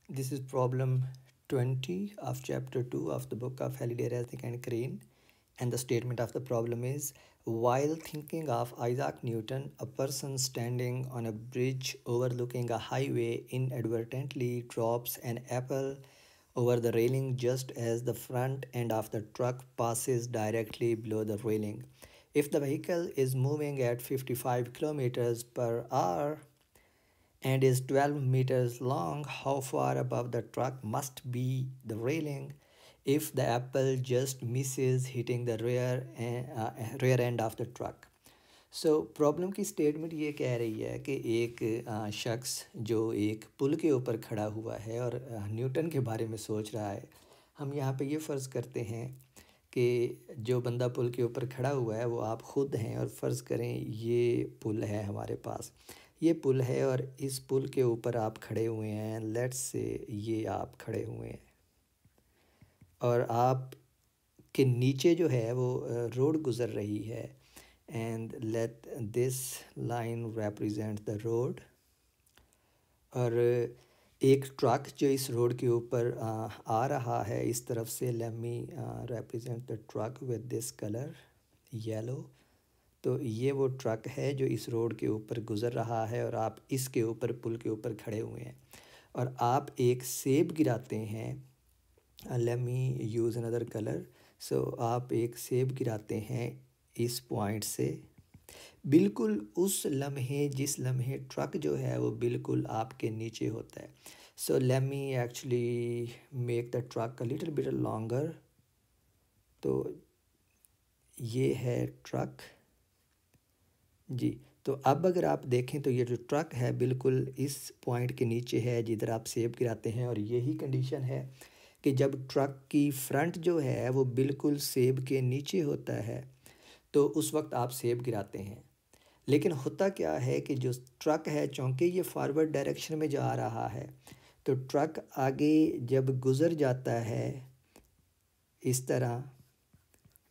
This is problem 20 of chapter 2 of the book of Halliday, Resnick and Crane. And the statement of the problem is, while thinking of Isaac Newton, a person standing on a bridge overlooking a highway inadvertently drops an apple over the railing just as the front end of the truck passes directly below the railing. If the vehicle is moving at 55 kilometers per hour, and is 12 meters long, how far above the truck must be the railing if the apple just misses hitting the rear end of the truck? So problem की statement ये कह रही है कि एक शख्स जो एक पुल के ऊपर खड़ा हुआ है और न्यूटन के बारे में सोच रहा है। हम यहाँ पे ये फ़र्ज़ करते हैं कि जो बंदा पुल के ऊपर खड़ा हुआ है वो आप ख़ुद हैं, और फ़र्ज़ करें ये पुल है हमारे पास। ये पुल है और इस पुल के ऊपर आप खड़े हुए हैं। लेट्स से ये आप खड़े हुए हैं और आप के नीचे जो है वो रोड गुज़र रही है। And let this line represent the road. और एक ट्रक जो इस रोड के ऊपर आ रहा है इस तरफ से, let me represent the truck with this colour yellow. तो ये वो ट्रक है जो इस रोड के ऊपर गुज़र रहा है और आप इसके ऊपर पुल के ऊपर खड़े हुए हैं और आप एक सेब गिराते हैं। Let me use another colour. So आप एक सेब गिराते हैं इस पॉइंट से बिल्कुल उस लम्हे जिस लम्हे ट्रक जो है वो बिल्कुल आपके नीचे होता है। So let me actually make the truck a little bit longer. तो ये है ट्रक जी। तो अब अगर आप देखें तो ये जो ट्रक है बिल्कुल इस पॉइंट के नीचे है जिधर आप सेब गिराते हैं, और यही कंडीशन है कि जब ट्रक की फ्रंट जो है वो बिल्कुल सेब के नीचे होता है तो उस वक्त आप सेब गिराते हैं। लेकिन होता क्या है कि जो ट्रक है, चूँकि ये फॉरवर्ड डायरेक्शन में जा रहा है, तो ट्रक आगे जब गुज़र जाता है इस तरह,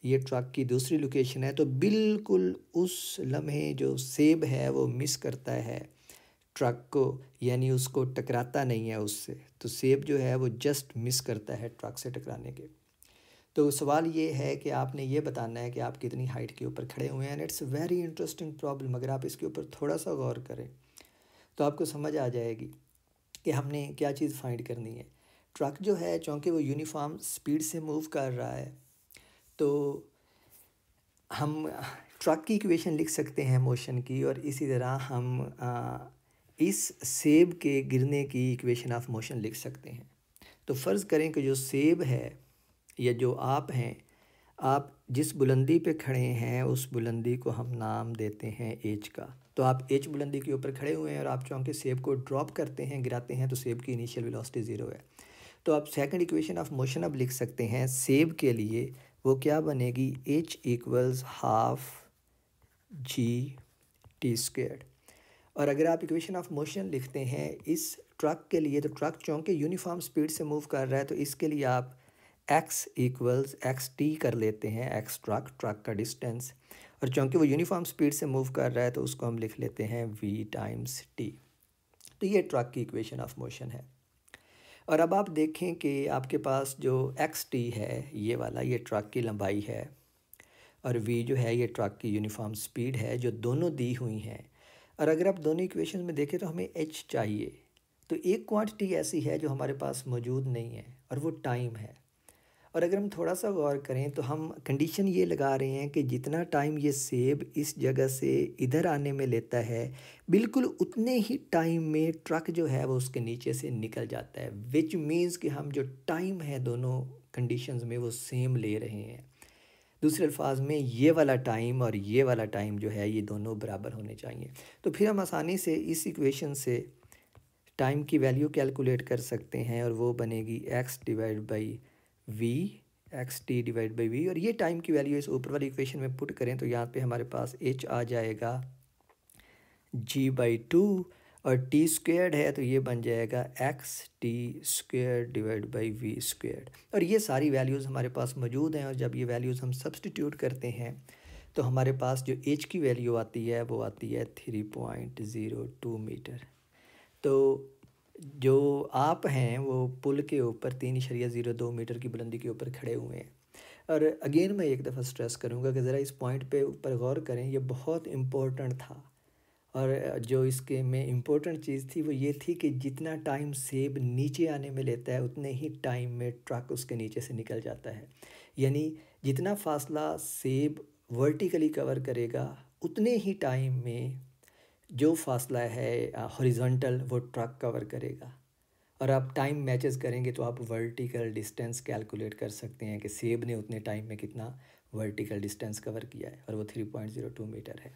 ये ट्रक की दूसरी लोकेशन है, तो बिल्कुल उस लम्हे जो सेब है वो मिस करता है ट्रक को, यानी उसको टकराता नहीं है उससे। तो सेब जो है वो जस्ट मिस करता है ट्रक से टकराने के। तो सवाल ये है कि आपने ये बताना है कि आप कितनी हाइट के ऊपर खड़े हुए हैं। And it's very interesting problem. अगर आप इसके ऊपर थोड़ा सा गौर करें तो आपको समझ आ जाएगी कि हमने क्या चीज़ फाइंड करनी है। ट्रक जो है, चूँकि वो यूनिफॉर्म स्पीड से मूव कर रहा है, तो हम ट्रक की इक्वेशन लिख सकते हैं मोशन की, और इसी तरह हम इस सेब के गिरने की इक्वेशन ऑफ मोशन लिख सकते हैं। तो फ़र्ज़ करें कि जो सेब है या जो आप हैं, आप जिस बुलंदी पे खड़े हैं उस बुलंदी को हम नाम देते हैं एच का। तो आप एच बुलंदी के ऊपर खड़े हुए हैं और आप चूँकि सेब को ड्रॉप करते हैं, गिराते हैं, तो सेब की इनिशियल वेलोसिटी 0 है। तो आप सेकंड इक्वेशन ऑफ मोशन अब लिख सकते हैं सेब के लिए। वो क्या बनेगी? H equals half G T square. और अगर आप इक्वेशन ऑफ मोशन लिखते हैं इस ट्रक के लिए, तो ट्रक चूँकि यूनिफॉर्म स्पीड से मूव कर रहा है, तो इसके लिए आप x इक्वल्स एक्स टी कर लेते हैं। एक्स ट्रक का डिस्टेंस, और चूँकि वो यूनिफॉर्म स्पीड से मूव कर रहा है तो उसको हम लिख लेते हैं v टाइम्स टी। तो ये ट्रक की इक्वेशन ऑफ मोशन है। और अब आप देखें कि आपके पास जो एक्स टी है ये वाला, ये ट्रक की लंबाई है, और v जो है ये ट्रक की यूनिफॉर्म स्पीड है, जो दोनों दी हुई हैं। और अगर आप दोनों इक्वेशन में देखें तो हमें h चाहिए। तो एक क्वांटिटी ऐसी है जो हमारे पास मौजूद नहीं है, और वो टाइम है। और अगर हम थोड़ा सा गौर करें तो हम कंडीशन ये लगा रहे हैं कि जितना टाइम ये सेब इस जगह से इधर आने में लेता है, बिल्कुल उतने ही टाइम में ट्रक जो है वो उसके नीचे से निकल जाता है। विच मीन्स कि हम जो टाइम है दोनों कंडीशंस में वो सेम ले रहे हैं। दूसरे अल्फाज में ये वाला टाइम और ये वाला टाइम जो है ये दोनों बराबर होने चाहिए। तो फिर हम आसानी से इस इक्वेशन से टाइम की वैल्यू कैलकुलेट कर सकते हैं, और वो बनेगी x divide by v, x t divide by v. और ये टाइम की वैल्यू इस ऊपर वाली इक्वेशन में पुट करें तो यहाँ पे हमारे पास एच आ जाएगा जी बाई टू, और टी स्क्वेयर्ड है तो ये बन जाएगा x t square divide by v squared. और ये सारी वैल्यूज़ हमारे पास मौजूद हैं, और जब ये वैल्यूज़ हम सब्सटीट्यूट करते हैं तो हमारे पास जो एच की वैल्यू आती है वो आती है 3.02 मीटर। तो जो आप हैं वो पुल के ऊपर 3.02 मीटर की बुलंदी के ऊपर खड़े हुए हैं। और अगेन मैं एक दफ़ा स्ट्रेस करूँगा कि ज़रा इस पॉइंट पे ऊपर गौर करें, ये बहुत इम्पोर्टेंट था। और जो इसके में इम्पोर्टेंट चीज़ थी वो ये थी कि जितना टाइम सेब नीचे आने में लेता है उतने ही टाइम में ट्रक उसके नीचे से निकल जाता है। यानी जितना फासला सेब वर्टिकली कवर करेगा उतने ही टाइम में जो फासला है हॉरिजॉन्टल वो ट्रक कवर करेगा। और आप टाइम मैचेस करेंगे तो आप वर्टिकल डिस्टेंस कैलकुलेट कर सकते हैं कि सेब ने उतने टाइम में कितना वर्टिकल डिस्टेंस कवर किया है, और वो 3.02 मीटर है।